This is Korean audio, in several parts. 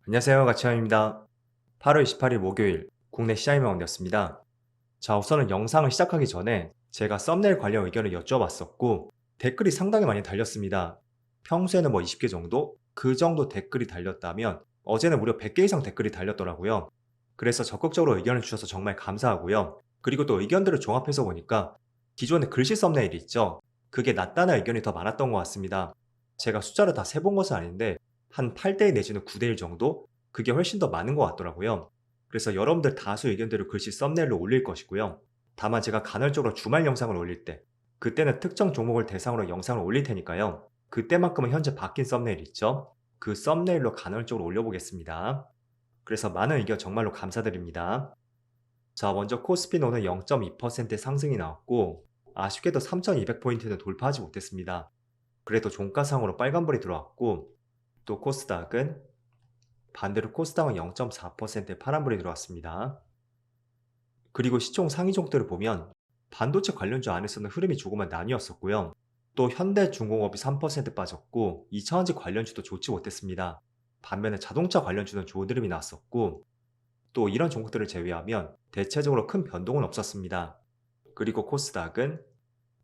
안녕하세요. 가치현입니다. 8월 28일 목요일 국내 시장이 마감되었습니다. 자, 우선은 영상을 시작하기 전에 제가 썸네일 관련 의견을 여쭤봤었고 댓글이 상당히 많이 달렸습니다. 평소에는 뭐 20개 정도? 그 정도 댓글이 달렸다면 어제는 무려 100개 이상 댓글이 달렸더라고요. 그래서 적극적으로 의견을 주셔서 정말 감사하고요. 그리고 또 의견들을 종합해서 보니까 기존의 글씨 썸네일 있죠? 그게 낫다는 의견이 더 많았던 것 같습니다. 제가 숫자를 다 세본 것은 아닌데 한 8대1 내지는 9대1 정도? 그게 훨씬 더 많은 것 같더라고요. 그래서 여러분들 다수 의견들을 글씨 썸네일로 올릴 것이고요. 다만 제가 간헐적으로 주말 영상을 올릴 때 그때는 특정 종목을 대상으로 영상을 올릴 테니까요. 그때만큼은 현재 바뀐 썸네일 있죠? 그 썸네일로 간헐적으로 올려보겠습니다. 그래서 많은 의견 정말로 감사드립니다. 자, 먼저 코스피는 오늘 0.2% 상승이 나왔고 아쉽게도 3200포인트는 돌파하지 못했습니다. 그래도 종가상으로 빨간불이 들어왔고 또 코스닥은 반대로 코스닥은 0.4%의 파란불이 들어왔습니다. 그리고 시총 상위 종들을 보면 반도체 관련주 안에서는 흐름이 조금만 나뉘었었고요. 또 현대중공업이 3% 빠졌고 2차전지 관련주도 좋지 못했습니다. 반면에 자동차 관련주는 좋은 흐름이 나왔었고 또 이런 종목들을 제외하면 대체적으로 큰 변동은 없었습니다. 그리고 코스닥은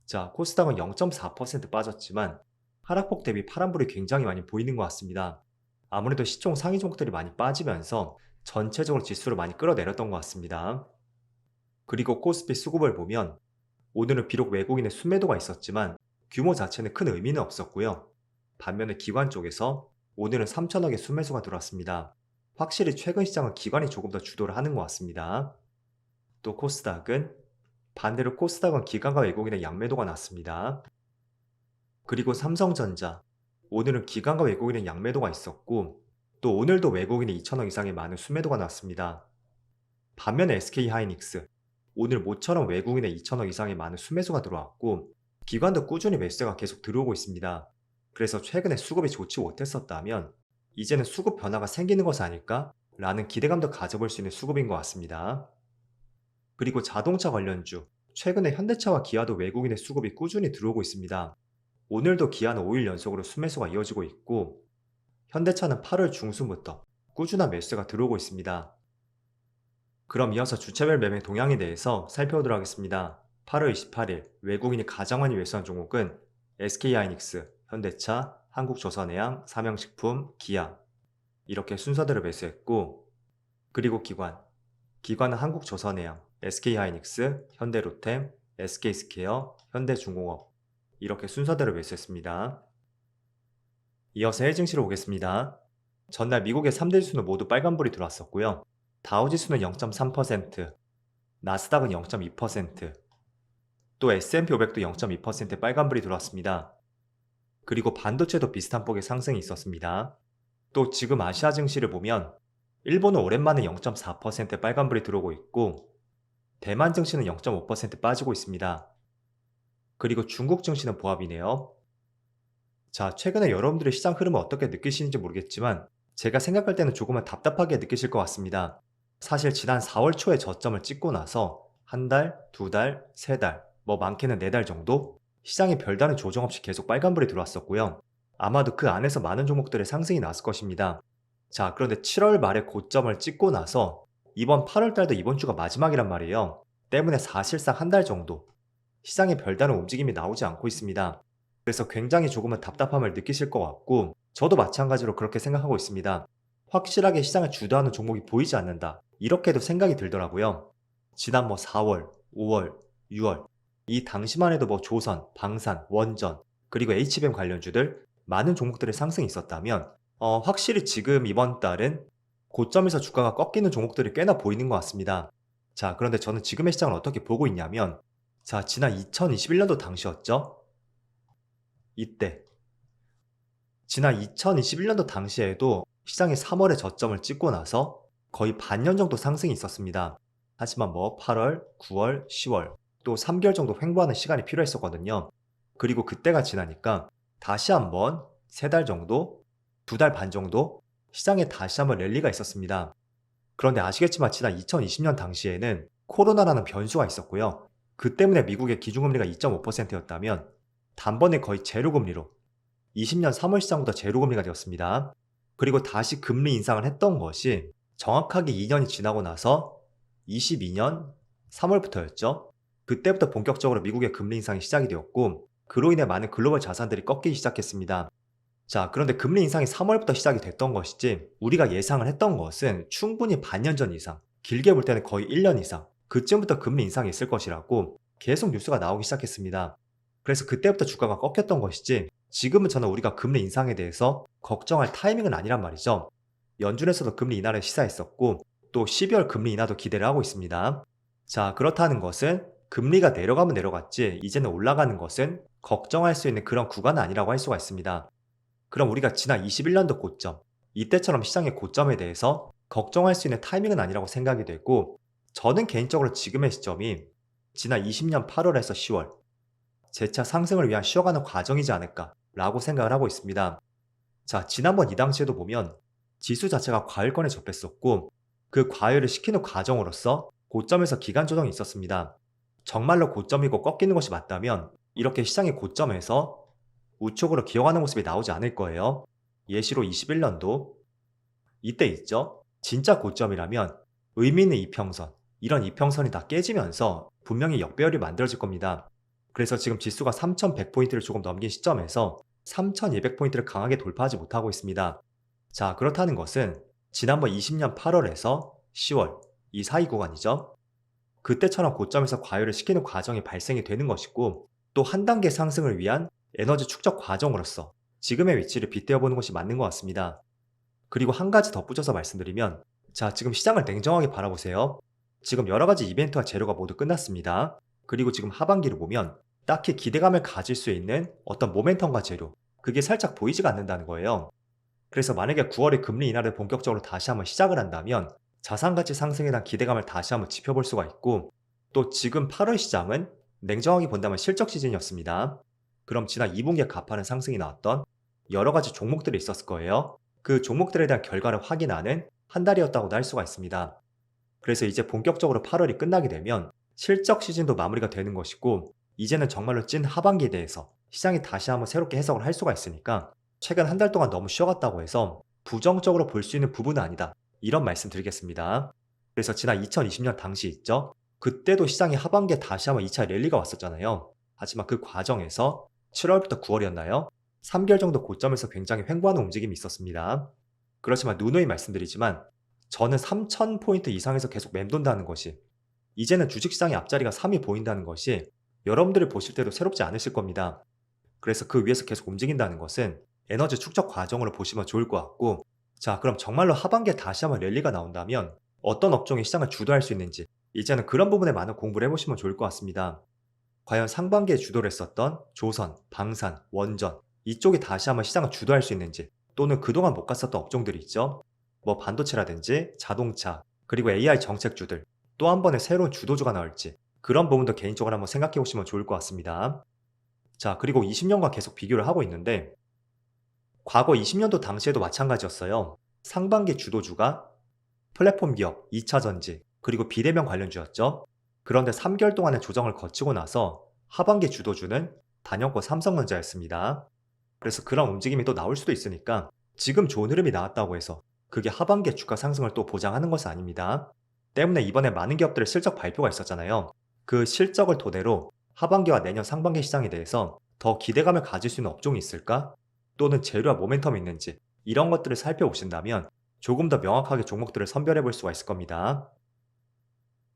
0.4% 빠졌지만 하락폭 대비 파란불이 굉장히 많이 보이는 것 같습니다. 아무래도 시총 상위 종목들이 많이 빠지면서 전체적으로 지수를 많이 끌어내렸던 것 같습니다. 그리고 코스피 수급을 보면 오늘은 비록 외국인의 순매도가 있었지만 규모 자체는 큰 의미는 없었고요. 반면에 기관 쪽에서 오늘은 3천억의 순매수가 들어왔습니다. 확실히 최근 시장은 기관이 조금 더 주도를 하는 것 같습니다. 또 반대로 코스닥은 기관과 외국인의 양매도가 났습니다. 그리고 삼성전자, 오늘은 기관과 외국인의 양매도가 있었고 또 오늘도 외국인의 2천억 이상의 많은 순매도가 났습니다. 반면에 SK하이닉스, 오늘 모처럼 외국인의 2천억 이상의 많은 순매수가 들어왔고 기관도 꾸준히 매수세가 계속 들어오고 있습니다. 그래서 최근에 수급이 좋지 못했었다면 이제는 수급 변화가 생기는 것이 아닐까? 라는 기대감도 가져볼 수 있는 수급인 것 같습니다. 그리고 자동차 관련주, 최근에 현대차와 기아도 외국인의 수급이 꾸준히 들어오고 있습니다. 오늘도 기아는 5일 연속으로 순매수가 이어지고 있고 현대차는 8월 중순부터 꾸준한 매수세가 들어오고 있습니다. 그럼 이어서 주체별 매매 동향에 대해서 살펴보도록 하겠습니다. 8월 28일 외국인이 가장 많이 매수한 종목은 SK하이닉스, 현대차, 한국조선해양, 삼양식품, 기아 이렇게 순서대로 매수했고 그리고 기관은 한국조선해양, SK하이닉스, 현대로템, SK스퀘어, 현대중공업 이렇게 순서대로 매수했습니다. 이어서 해외 증시로 보겠습니다. 전날 미국의 3대 지수는 모두 빨간불이 들어왔었고요. 다우지수는 0.3%, 나스닥은 0.2%, 또 S&P 500도 0.2% 빨간불이 들어왔습니다. 그리고 반도체도 비슷한 폭의 상승이 있었습니다. 또 지금 아시아 증시를 보면 일본은 오랜만에 0.4% 빨간불이 들어오고 있고 대만 증시는 0.5% 빠지고 있습니다. 그리고 중국 증시는 보합이네요. 자, 최근에 여러분들의 시장 흐름을 어떻게 느끼시는지 모르겠지만 제가 생각할 때는 조금은 답답하게 느끼실 것 같습니다. 사실 지난 4월 초에 저점을 찍고 나서 한 달, 두 달, 세 달, 뭐 많게는 네 달 정도 시장이 별다른 조정 없이 계속 빨간불이 들어왔었고요. 아마도 그 안에서 많은 종목들의 상승이 났을 것입니다. 자, 그런데 7월 말에 고점을 찍고 나서 이번 8월 달도 이번 주가 마지막이란 말이에요. 때문에 사실상 한 달 정도 시장에 별다른 움직임이 나오지 않고 있습니다. 그래서 굉장히 조금은 답답함을 느끼실 것 같고 저도 마찬가지로 그렇게 생각하고 있습니다. 확실하게 시장을 주도하는 종목이 보이지 않는다. 이렇게도 생각이 들더라고요. 지난 4월, 5월, 6월 이 당시만 해도 조선, 방산, 원전 그리고 HBM 관련주들 많은 종목들의 상승이 있었다면 확실히 지금 이번 달은 고점에서 주가가 꺾이는 종목들이 꽤나 보이는 것 같습니다. 자, 그런데 저는 지금의 시장을 어떻게 보고 있냐면 자, 지난 2021년도 당시였죠? 이때 지난 2021년도 당시에도 시장이 3월에 저점을 찍고 나서 거의 반년 정도 상승이 있었습니다. 하지만 8월, 9월, 10월 또 3개월 정도 횡보하는 시간이 필요했었거든요. 그리고 그때가 지나니까 다시 한번 3달 정도, 2달 반 정도 시장에 다시 한번 랠리가 있었습니다. 그런데 아시겠지만 지난 2020년 당시에는 코로나라는 변수가 있었고요. 그 때문에 미국의 기준금리가 2.5%였다면 단번에 거의 제로금리로 20년 3월 시장부터 제로금리가 되었습니다. 그리고 다시 금리 인상을 했던 것이 정확하게 2년이 지나고 나서 22년 3월부터였죠. 그때부터 본격적으로 미국의 금리 인상이 시작이 되었고 그로 인해 많은 글로벌 자산들이 꺾이기 시작했습니다. 자, 그런데 금리 인상이 3월부터 시작이 됐던 것이지 우리가 예상을 했던 것은 충분히 반년 전 이상, 길게 볼 때는 거의 1년 이상, 그쯤부터 금리 인상이 있을 것이라고 계속 뉴스가 나오기 시작했습니다. 그래서 그때부터 주가가 꺾였던 것이지 지금은 저는 우리가 금리 인상에 대해서 걱정할 타이밍은 아니란 말이죠. 연준에서도 금리 인하를 시사했었고 또 12월 금리 인하도 기대를 하고 있습니다. 자, 그렇다는 것은 금리가 내려가면 내려갔지 이제는 올라가는 것은 걱정할 수 있는 그런 구간은 아니라고 할 수가 있습니다. 그럼 우리가 지난 21년도 고점, 이때처럼 시장의 고점에 대해서 걱정할 수 있는 타이밍은 아니라고 생각이 되고 저는 개인적으로 지금의 시점이 지난 20년 8월에서 10월 재차 상승을 위한 쉬어가는 과정이지 않을까라고 생각을 하고 있습니다. 자, 지난번 이 당시에도 보면 지수 자체가 과열권에 접했었고 그 과열을 시키는 과정으로서 고점에서 기간 조정이 있었습니다. 정말로 고점이고 꺾이는 것이 맞다면 이렇게 시장의 고점에서 우측으로 기어가는 모습이 나오지 않을 거예요. 예시로 21년도 이때 있죠. 진짜 고점이라면 의미 있는 이평선, 이런 이평선이 다 깨지면서 분명히 역배열이 만들어질 겁니다. 그래서 지금 지수가 3100포인트를 조금 넘긴 시점에서 3200포인트를 강하게 돌파하지 못하고 있습니다. 자, 그렇다는 것은 지난번 20년 8월에서 10월 이 사이 구간이죠. 그때처럼 고점에서 과열을 시키는 과정이 발생이 되는 것이고 또 한 단계 상승을 위한 에너지 축적 과정으로서 지금의 위치를 빗대어 보는 것이 맞는 것 같습니다. 그리고 한 가지 덧붙여서 말씀드리면 자, 지금 시장을 냉정하게 바라보세요. 지금 여러 가지 이벤트와 재료가 모두 끝났습니다. 그리고 지금 하반기를 보면 딱히 기대감을 가질 수 있는 어떤 모멘텀과 재료, 그게 살짝 보이지가 않는다는 거예요. 그래서 만약에 9월에 금리 인하를 본격적으로 다시 한번 시작을 한다면 자산가치 상승에 대한 기대감을 다시 한번 짚어볼 수가 있고 또 지금 8월 시장은 냉정하게 본다면 실적 시즌이었습니다. 그럼 지난 2분기에 가파른 상승이 나왔던 여러 가지 종목들이 있었을 거예요. 그 종목들에 대한 결과를 확인하는 한 달이었다고도 할 수가 있습니다. 그래서 이제 본격적으로 8월이 끝나게 되면 실적 시즌도 마무리가 되는 것이고 이제는 정말로 찐 하반기에 대해서 시장이 다시 한번 새롭게 해석을 할 수가 있으니까 최근 한 달 동안 너무 쉬어갔다고 해서 부정적으로 볼 수 있는 부분은 아니다. 이런 말씀 드리겠습니다. 그래서 지난 2020년 당시 있죠. 그때도 시장이 하반기에 다시 한번 2차 랠리가 왔었잖아요. 하지만 그 과정에서 7월부터 9월이었나요? 3개월 정도 고점에서 굉장히 횡보하는 움직임이 있었습니다. 그렇지만 누누이 말씀드리지만 저는 3,000포인트 이상에서 계속 맴돈다는 것이 이제는 주식시장의 앞자리가 3이 보인다는 것이 여러분들이 보실 때도 새롭지 않으실 겁니다. 그래서 그 위에서 계속 움직인다는 것은 에너지 축적 과정으로 보시면 좋을 것 같고 자, 그럼 정말로 하반기에 다시 한번 랠리가 나온다면 어떤 업종이 시장을 주도할 수 있는지 이제는 그런 부분에 많은 공부를 해보시면 좋을 것 같습니다. 과연 상반기에 주도를 했었던 조선, 방산, 원전 이쪽이 다시 한번 시장을 주도할 수 있는지 또는 그동안 못 갔었던 업종들이 있죠. 뭐 반도체라든지 자동차 그리고 AI 정책주들 또 한 번의 새로운 주도주가 나올지 그런 부분도 개인적으로 한번 생각해 보시면 좋을 것 같습니다. 자, 그리고 20년과 계속 비교를 하고 있는데 과거 20년도 당시에도 마찬가지였어요. 상반기 주도주가 플랫폼 기업, 2차 전지, 그리고 비대면 관련주였죠. 그런데 3개월 동안의 조정을 거치고 나서 하반기 주도주는 단연코 삼성전자였습니다. 그래서 그런 움직임이 또 나올 수도 있으니까 지금 좋은 흐름이 나왔다고 해서 그게 하반기의 주가 상승을 또 보장하는 것은 아닙니다. 때문에 이번에 많은 기업들의 실적 발표가 있었잖아요. 그 실적을 토대로 하반기와 내년 상반기 시장에 대해서 더 기대감을 가질 수 있는 업종이 있을까? 또는 재료와 모멘텀이 있는지 이런 것들을 살펴보신다면 조금 더 명확하게 종목들을 선별해 볼 수가 있을 겁니다.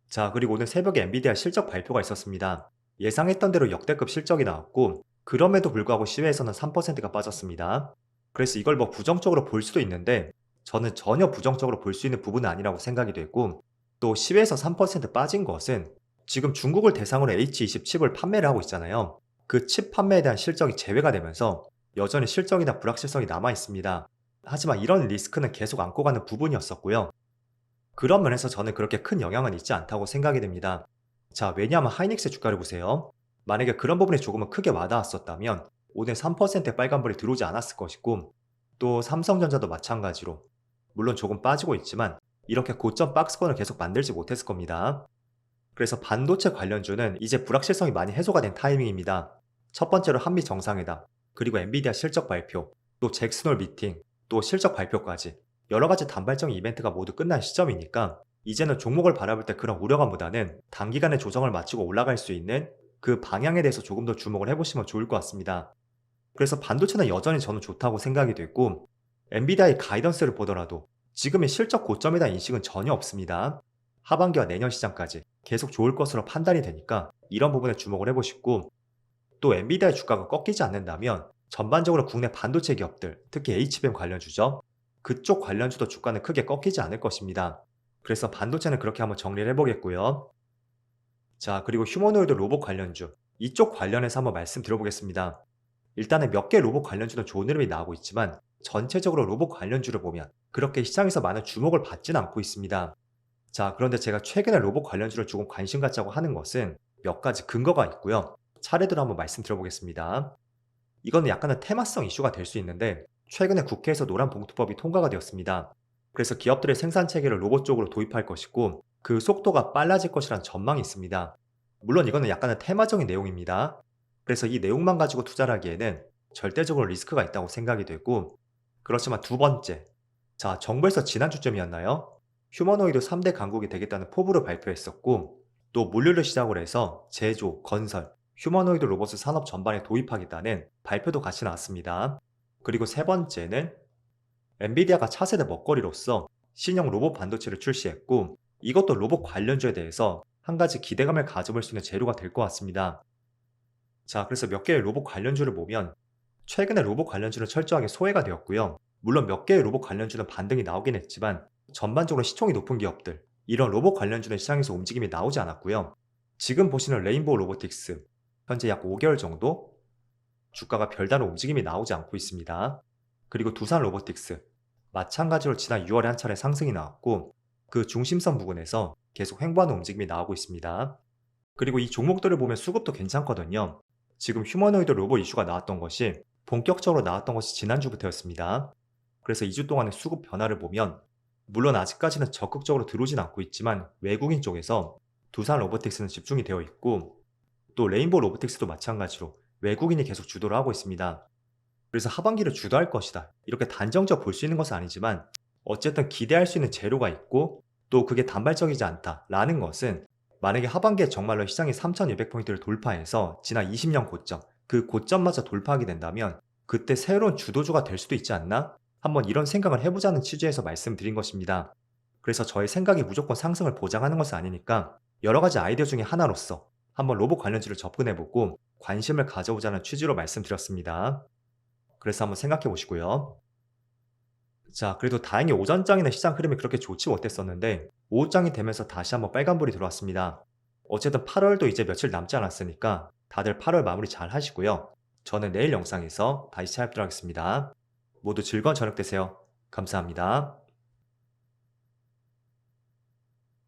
자, 그리고 오늘 새벽에 엔비디아 실적 발표가 있었습니다. 예상했던 대로 역대급 실적이 나왔고 그럼에도 불구하고 시외에서는 3%가 빠졌습니다. 그래서 이걸 뭐 부정적으로 볼 수도 있는데 저는 전혀 부정적으로 볼 수 있는 부분은 아니라고 생각이 되고 또 시외에서 3% 빠진 것은 지금 중국을 대상으로 H20 칩을 판매를 하고 있잖아요. 그 칩 판매에 대한 실적이 제외가 되면서 여전히 실적이나 불확실성이 남아 있습니다. 하지만 이런 리스크는 계속 안고 가는 부분이었었고요. 그런 면에서 저는 그렇게 큰 영향은 있지 않다고 생각이 됩니다. 자, 왜냐하면 하이닉스의 주가를 보세요. 만약에 그런 부분이 조금은 크게 와닿았었다면 오늘 3%의 빨간불이 들어오지 않았을 것이고 또 삼성전자도 마찬가지로 물론 조금 빠지고 있지만 이렇게 고점 박스권을 계속 만들지 못했을 겁니다. 그래서 반도체 관련주는 이제 불확실성이 많이 해소가 된 타이밍입니다. 첫 번째로 한미 정상회담, 그리고 엔비디아 실적 발표, 또 잭슨홀 미팅, 또 실적 발표까지 여러 가지 단발적인 이벤트가 모두 끝난 시점이니까 이제는 종목을 바라볼 때 그런 우려감보다는 단기간에 조정을 마치고 올라갈 수 있는 그 방향에 대해서 조금 더 주목을 해보시면 좋을 것 같습니다. 그래서 반도체는 여전히 저는 좋다고 생각이 됐고, 엔비디아의 가이던스를 보더라도 지금의 실적 고점에 대한 인식은 전혀 없습니다. 하반기와 내년 시장까지 계속 좋을 것으로 판단이 되니까 이런 부분에 주목을 해보시고, 또 엔비디아의 주가가 꺾이지 않는다면 전반적으로 국내 반도체 기업들, 특히 HBM 관련주죠. 그쪽 관련주도 주가는 크게 꺾이지 않을 것입니다. 그래서 반도체는 그렇게 한번 정리를 해보겠고요. 자, 그리고 휴머노이드 로봇 관련주. 이쪽 관련해서 한번 말씀드려보겠습니다. 일단은 몇 개 로봇 관련주는 좋은 흐름이 나오고 있지만 전체적으로 로봇 관련주를 보면 그렇게 시장에서 많은 주목을 받지는 않고 있습니다. 자, 그런데 제가 최근에 로봇 관련주를 조금 관심 갖자고 하는 것은 몇 가지 근거가 있고요. 차례대로 한번 말씀드려보겠습니다. 이거는 약간은 테마성 이슈가 될 수 있는데 최근에 국회에서 노란봉투법이 통과가 되었습니다. 그래서 기업들의 생산 체계를 로봇 쪽으로 도입할 것이고 그 속도가 빨라질 것이란 전망이 있습니다. 물론 이거는 약간은 테마적인 내용입니다. 그래서 이 내용만 가지고 투자를 하기에는 절대적으로 리스크가 있다고 생각이 되고, 그렇지만 두 번째, 자, 정부에서 지난주쯤이었나요? 휴머노이드 3대 강국이 되겠다는 포부를 발표했었고, 또 물류를 시작으로 해서 제조, 건설, 휴머노이드 로봇 산업 전반에 도입하겠다는 발표도 같이 나왔습니다. 그리고 세 번째는 엔비디아가 차세대 먹거리로서 신형 로봇 반도체를 출시했고, 이것도 로봇 관련주에 대해서 한 가지 기대감을 가져볼 수 있는 재료가 될 것 같습니다. 자, 그래서 몇 개의 로봇 관련주를 보면 최근에 로봇 관련주는 철저하게 소외가 되었고요. 물론 몇 개의 로봇 관련주는 반등이 나오긴 했지만 전반적으로 시총이 높은 기업들, 이런 로봇 관련주는 시장에서 움직임이 나오지 않았고요. 지금 보시는 레인보우 로보틱스, 현재 약 5개월 정도 주가가 별다른 움직임이 나오지 않고 있습니다. 그리고 두산 로보틱스, 마찬가지로 지난 6월에 한 차례 상승이 나왔고 그 중심선 부근에서 계속 횡보하는 움직임이 나오고 있습니다. 그리고 이 종목들을 보면 수급도 괜찮거든요. 지금 휴머노이드 로봇 이슈가 나왔던 것이 본격적으로 나왔던 것이 지난주부터였습니다. 그래서 2주 동안의 수급 변화를 보면 물론 아직까지는 적극적으로 들어오진 않고 있지만 외국인 쪽에서 두산 로보틱스는 집중이 되어 있고 또 레인보우 로보틱스도 마찬가지로 외국인이 계속 주도를 하고 있습니다. 그래서 하반기를 주도할 것이다, 이렇게 단정적 볼 수 있는 것은 아니지만 어쨌든 기대할 수 있는 재료가 있고 또 그게 단발적이지 않다라는 것은 만약에 하반기에 정말로 시장이 3,200포인트를 돌파해서 지난 20년 고점, 그 고점마저 돌파하게 된다면 그때 새로운 주도주가 될 수도 있지 않나? 한번 이런 생각을 해보자는 취지에서 말씀드린 것입니다. 그래서 저의 생각이 무조건 상승을 보장하는 것은 아니니까 여러 가지 아이디어 중에 하나로서 한번 로봇 관련주를 접근해보고 관심을 가져보자는 취지로 말씀드렸습니다. 그래서 한번 생각해 보시고요. 자, 그래도 다행히 오전장에는 시장 흐름이 그렇게 좋지 못했었는데 오후장이 되면서 다시 한번 빨간불이 들어왔습니다. 어쨌든 8월도 이제 며칠 남지 않았으니까 다들 8월 마무리 잘 하시고요. 저는 내일 영상에서 다시 찾아뵙도록 하겠습니다. 모두 즐거운 저녁 되세요. 감사합니다.